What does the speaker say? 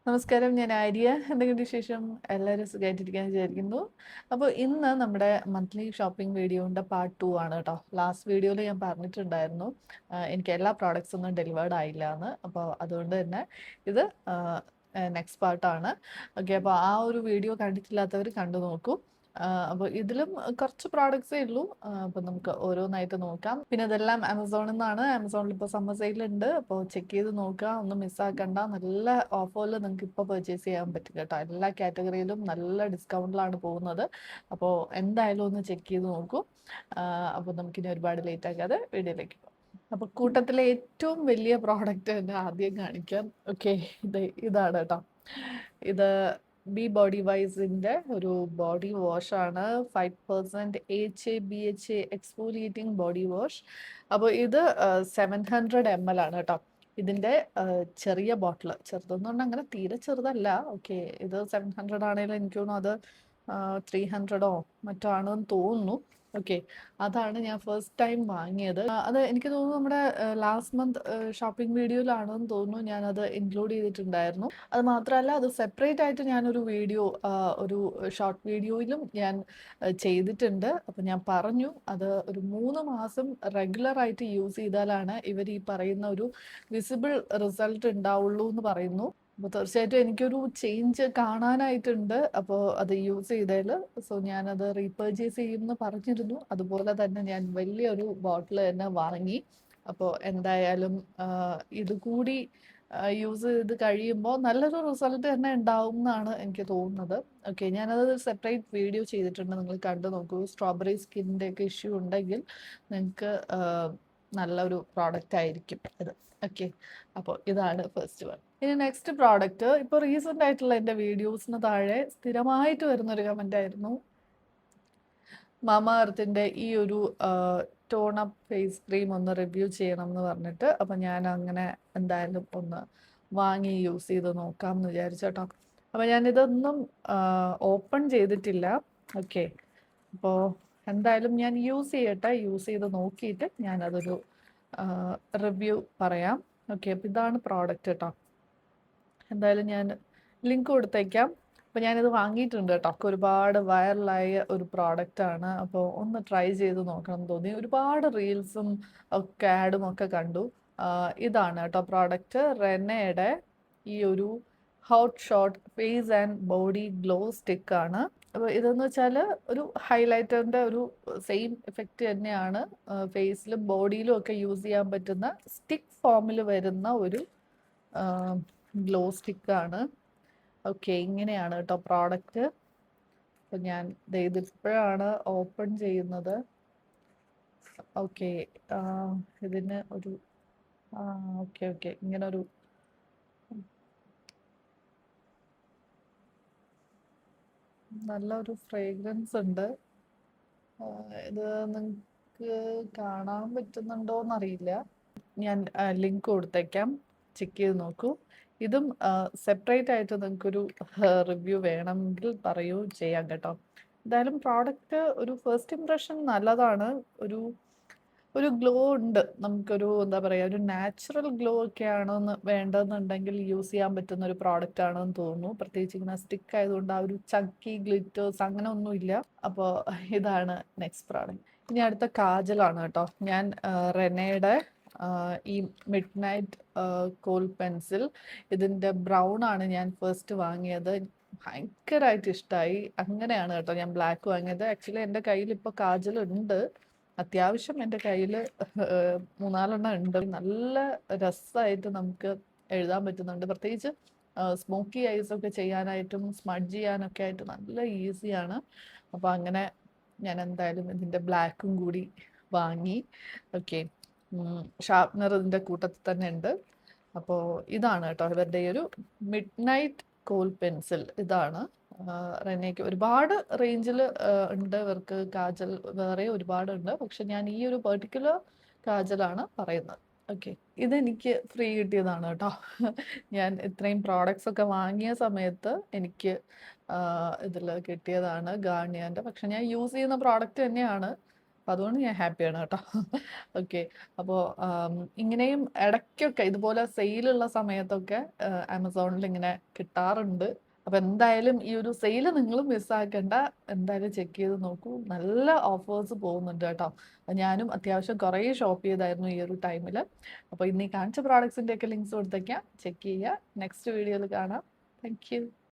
നമസ്കാരം, ഞാൻ ആര്യ. എന്തെങ്കിലും വിശേഷം? എല്ലാവരും സുഖമായിട്ടിരിക്കാൻ വിചാരിക്കുന്നു. അപ്പോൾ ഇന്ന് നമ്മുടെ മന്ത്ലി ഷോപ്പിംഗ് വീഡിയോൻ്റെ പാർട്ട് 2 ആണ് കേട്ടോ. ലാസ്റ്റ് വീഡിയോയിൽ ഞാൻ പറഞ്ഞിട്ടുണ്ടായിരുന്നു എനിക്ക് എല്ലാ പ്രോഡക്റ്റ്സ് ഒന്നും ഡെലിവേർഡ് ആയില്ല എന്ന്. അപ്പോൾ അതുകൊണ്ട് തന്നെ ഇത് നെക്സ്റ്റ് പാർട്ടാണ്. ഓക്കെ, അപ്പോൾ ആ ഒരു വീഡിയോ കണ്ടിട്ടില്ലാത്തവർ കണ്ടു നോക്കൂ. അപ്പോൾ ഇതിലും കുറച്ച് പ്രോഡക്ട്സേ ഉള്ളൂ. അപ്പോൾ നമുക്ക് ഓരോന്നായിട്ട് നോക്കാം. പിന്നെ ഇതെല്ലാം ആമസോണിൽ നിന്നാണ്. ആമസോണിൽ ഇപ്പോൾ സമ്മർ സെയിലുണ്ട്. അപ്പോൾ ചെക്ക് ചെയ്ത് നോക്കുക, ഒന്നും മിസ്സാക്കണ്ട. നല്ല ഓഫറിൽ നിങ്ങൾക്ക് ഇപ്പോൾ പർച്ചേസ് ചെയ്യാൻ പറ്റും കേട്ടോ. എല്ലാ കാറ്റഗറിയിലും നല്ല ഡിസ്കൗണ്ടിലാണ് പോകുന്നത്. അപ്പോൾ എന്തായാലും ഒന്ന് ചെക്ക് ചെയ്ത് നോക്കൂ. അപ്പോൾ നമുക്കിനി ഒരുപാട് ലേറ്റ് ആക്കാതെ വീഡിയോയിലേക്ക് പോകാം. അപ്പോൾ കൂട്ടത്തിലെ ഏറ്റവും വലിയ പ്രോഡക്റ്റ് തന്നെ ആദ്യം കാണിക്കാം. ഓക്കെ, ഇതാണ് കേട്ടോ. ഇത് ബി ബോഡി വൈസിൻ്റെ ഒരു ബോഡി വാഷാണ്. 5% AHA/BHA എക്സ്ഫോലിയേറ്റിംഗ് ബോഡി വാഷ്. അപ്പോൾ ഇത് 700 ml ആണ് കേട്ടോ. ഇതിൻ്റെ ചെറിയ ബോട്ടിൽ, ചെറുതെന്ന് പറഞ്ഞാൽ അങ്ങനെ തീരെ ചെറുതല്ല. ഓക്കെ, ഇത് 700 ആണെങ്കിലും എനിക്ക് തോന്നുന്നു അത് 300 മറ്റോ ആണെന്ന് തോന്നുന്നു. ഓക്കെ, അതാണ് ഞാൻ ഫസ്റ്റ് ടൈം വാങ്ങിയത്. അത് എനിക്ക് തോന്നുന്നു നമ്മുടെ ലാസ്റ്റ് മന്ത് ഷോപ്പിംഗ് വീഡിയോയിലാണെന്ന് തോന്നുന്നു ഞാനത് ഇൻക്ലൂഡ് ചെയ്തിട്ടുണ്ടായിരുന്നു. അത് മാത്രമല്ല, അത് സെപ്പറേറ്റ് ആയിട്ട് ഞാനൊരു വീഡിയോ, ഒരു ഷോർട്ട് വീഡിയോയിലും ഞാൻ ചെയ്തിട്ടുണ്ട്. അപ്പം ഞാൻ പറഞ്ഞു അത് ഒരു 3 മാസം റെഗുലറായിട്ട് യൂസ് ചെയ്താലാണ് ഇവർ ഈ പറയുന്ന ഒരു വിസിബിൾ റിസൾട്ട് ഉണ്ടാവുള്ളൂ എന്ന് പറയുന്നു. അപ്പോൾ തീർച്ചയായിട്ടും എനിക്കൊരു ചേഞ്ച് കാണാനായിട്ടുണ്ട്. അപ്പോൾ അത് യൂസ് ചെയ്തതിൽ. സോ ഞാനത് റീപർച്ചേസ് ചെയ്യുമെന്ന് പറഞ്ഞിരുന്നു. അതുപോലെ തന്നെ ഞാൻ വലിയൊരു ബോട്ടിൽ തന്നെ വാങ്ങി. അപ്പോൾ എന്തായാലും ഇത് കൂടി യൂസ് ചെയ്ത് കഴിയുമ്പോൾ നല്ലൊരു റിസൾട്ട് തന്നെ ഉണ്ടാവും എന്നാണ് എനിക്ക് തോന്നുന്നത്. ഓക്കെ, ഞാനത് സെപ്പറേറ്റ് വീഡിയോ ചെയ്തിട്ടുണ്ട്, നിങ്ങൾ കണ്ടു നോക്കൂ. സ്ട്രോബെറി സ്കിന്നിൻ്റെ ഒക്കെ ഇഷ്യൂ ഉണ്ടെങ്കിൽ നിങ്ങൾക്ക് നല്ലൊരു പ്രോഡക്റ്റ് ആയിരിക്കും ഇത്. ഓക്കെ, അപ്പോൾ ഇതാണ് ഫസ്റ്റ് വൺ. ഇനി നെക്സ്റ്റ് പ്രോഡക്റ്റ്, ഇപ്പോൾ റീസെൻ്റ് ആയിട്ടുള്ള എൻ്റെ വീഡിയോസിന് താഴെ സ്ഥിരമായിട്ട് വരുന്നൊരു കമൻ്റ് ആയിരുന്നു, മാമ എർത്തിൻ്റെ ഈ ഒരു ടോൺ അപ്പ് ഫേസ് ക്രീം ഒന്ന് റിവ്യൂ ചെയ്യണം എന്ന് പറഞ്ഞിട്ട്. അപ്പം ഞാൻ അങ്ങനെ എന്തായാലും ഒന്ന് വാങ്ങി യൂസ് ചെയ്ത് നോക്കാം എന്ന് വിചാരിച്ചോട്ടോ. അപ്പോൾ ഞാനിതൊന്നും ഓപ്പൺ ചെയ്തിട്ടില്ല. ഓക്കെ, അപ്പോൾ എന്തായാലും ഞാൻ യൂസ് ചെയ്യട്ടെ. യൂസ് ചെയ്ത് നോക്കിയിട്ട് ഞാനതൊരു റിവ്യൂ പറയാം. ഓക്കെ, അപ്പോൾ ഇതാണ് പ്രോഡക്റ്റ് കേട്ടോ. എന്തായാലും ഞാൻ ലിങ്ക് കൊടുത്തേക്കാം. അപ്പോൾ ഞാനിത് വാങ്ങിയിട്ടുണ്ട് കേട്ടോ. ഒരുപാട് വൈറലായ ഒരു പ്രോഡക്റ്റാണ്. അപ്പോൾ ഒന്ന് ട്രൈ ചെയ്ത് നോക്കണം എന്ന് തോന്നി. ഒരുപാട് റീൽസും ഒക്കെ ആഡും ഒക്കെ കണ്ടു. ഇതാണ് കേട്ടോ പ്രോഡക്റ്റ്. റെനയുടെ ഈ ഒരു hot shot face and body glow സ്റ്റിക്കാണ്. അപ്പോൾ ഇതെന്ന് വെച്ചാൽ ഒരു ഹൈലൈറ്ററിൻ്റെ ഒരു സെയിം എഫക്റ്റ് തന്നെയാണ്. ഫേസിലും ബോഡിയിലും ഒക്കെ യൂസ് ചെയ്യാൻ പറ്റുന്ന സ്റ്റിക്ക് ഫോമിൽ വരുന്ന ഒരു ഗ്ലോ സ്റ്റിക്കാണ്. ഓക്കെ, ഇങ്ങനെയാണ് കേട്ടോ പ്രോഡക്റ്റ്. അപ്പം ഞാൻ ഇതിപ്പോഴാണ് ഓപ്പൺ ചെയ്യുന്നത്. ഓക്കെ, ഇതിന് ഒരു ഓക്കെ ഓക്കെ ഇങ്ങനൊരു നല്ലൊരു ഫ്രേഗ്രൻസ് ഉണ്ട്. ഇത് നിങ്ങൾക്ക് കാണാൻ പറ്റുന്നുണ്ടോ എന്നറിയില്ല. ഞാൻ ലിങ്ക് കൊടുത്തേക്കാം, ചെക്ക് ചെയ്ത് നോക്കൂ. ഇതും സെപ്പറേറ്റ് ആയിട്ട് നിങ്ങൾക്കൊരു റിവ്യൂ വേണമെങ്കിൽ പറയൂ, ചെയ്യാം കേട്ടോ. എന്തായാലും പ്രോഡക്റ്റ് ഒരു ഫസ്റ്റ് ഇംപ്രഷൻ നല്ലതാണ്. ഒരു ഒരു ഗ്ലോ ഉണ്ട്. നമുക്കൊരു എന്താ പറയുക, ഒരു നാച്ചുറൽ ഗ്ലോ ഒക്കെ ആണെന്ന് വേണ്ടതെന്നുണ്ടെങ്കിൽ യൂസ് ചെയ്യാൻ പറ്റുന്ന ഒരു പ്രോഡക്റ്റ് ആണെന്ന് തോന്നുന്നു. പ്രത്യേകിച്ച് ഇങ്ങനെ സ്റ്റിക്ക് ആയതുകൊണ്ട് ആ ഒരു ചക്കി ഗ്ലിറ്റേഴ്സ് അങ്ങനെ ഒന്നുമില്ല. അപ്പോൾ ഇതാണ് നെക്സ്റ്റ് പ്രോഡക്റ്റ്. ഇനി അടുത്ത കാജലാണ് കേട്ടോ. ഞാൻ റെനയുടെ ഈ മിഡ് നൈറ്റ് കോൾ പെൻസിൽ, ഇതിൻ്റെ ബ്രൗൺ ആണ് ഞാൻ ഫസ്റ്റ് വാങ്ങിയത്. ഭയങ്കരമായിട്ട് ഇഷ്ടമായി. അങ്ങനെയാണ് കേട്ടോ ഞാൻ ബ്ലാക്ക് വാങ്ങിയത്. ആക്ച്വലി എൻ്റെ കയ്യിൽ ഇപ്പോൾ കാജലുണ്ട്. അത്യാവശ്യം എൻ്റെ കയ്യിൽ 3-4 ഉണ്ട്. നല്ല രസമായിട്ട് നമുക്ക് എഴുതാൻ പറ്റുന്നുണ്ട്. പ്രത്യേകിച്ച് സ്മോക്കി ഐസ് ഒക്കെ ചെയ്യാനായിട്ടും സ്മഡ്ജ് ചെയ്യാനൊക്കെ ആയിട്ട് നല്ല ഈസിയാണ്. അപ്പോൾ അങ്ങനെ ഞാൻ എന്തായാലും ഇതിൻ്റെ ബ്ലാക്കും കൂടി വാങ്ങി. ഓക്കെ, ഷാർപ്നർ ഇതിൻ്റെ കൂട്ടത്തിൽ തന്നെ ഉണ്ട്. അപ്പോൾ ഇതാണ് കേട്ടോ ഇവരുടെ ഒരു മിഡ് നൈറ്റ് കോൾ പെൻസിൽ. ഇതാണ് റെനയ്ക്ക് ഒരുപാട് റേഞ്ചിൽ ഉണ്ട്. ഇവർക്ക് കാജൽ വേറെ ഒരുപാടുണ്ട്, പക്ഷെ ഞാൻ ഈ ഒരു പെർട്ടിക്കുലർ കാജലാണ് പറയുന്നത്. ഓക്കെ, ഇതെനിക്ക് ഫ്രീ കിട്ടിയതാണ് കേട്ടോ. ഞാൻ ഇത്രയും പ്രോഡക്ട്സ് ഒക്കെ വാങ്ങിയ സമയത്ത് എനിക്ക് ഇതിൽ കിട്ടിയതാണ് ഗാർണിയറിൻ്റെ. പക്ഷെ ഞാൻ യൂസ് ചെയ്യുന്ന പ്രോഡക്റ്റ് തന്നെയാണ്. അപ്പം അതുകൊണ്ട് ഞാൻ ഹാപ്പിയാണ് കേട്ടോ. ഓക്കെ. അപ്പോൾ ഇങ്ങനെയും ഇടയ്ക്കൊക്കെ ഇതുപോലെ സെയിലുള്ള സമയത്തൊക്കെ ആമസോണിൽ ഇങ്ങനെ കിട്ടാറുണ്ട്. അപ്പോൾ എന്തായാലും ഈ ഒരു സെയിൽ നിങ്ങൾ മിസ്സാക്കണ്ട. എന്തായാലും ചെക്ക് ചെയ്ത് നോക്കൂ. നല്ല ഓഫേഴ്സ് പോകുന്നുണ്ട് കേട്ടോ. ഞാനും അത്യാവശ്യം കുറേ ഷോപ്പ് ചെയ്തായിരുന്നു ഈ ഒരു ടൈമിൽ. അപ്പോൾ ഇന്ന് ഈ കാണിച്ച പ്രോഡക്ട്സിൻ്റെയൊക്കെ ലിങ്ക്സ് കൊടുത്തേക്കാം, ചെക്ക് ചെയ്യുക. നെക്സ്റ്റ് വീഡിയോയിൽ കാണാം. Thank you.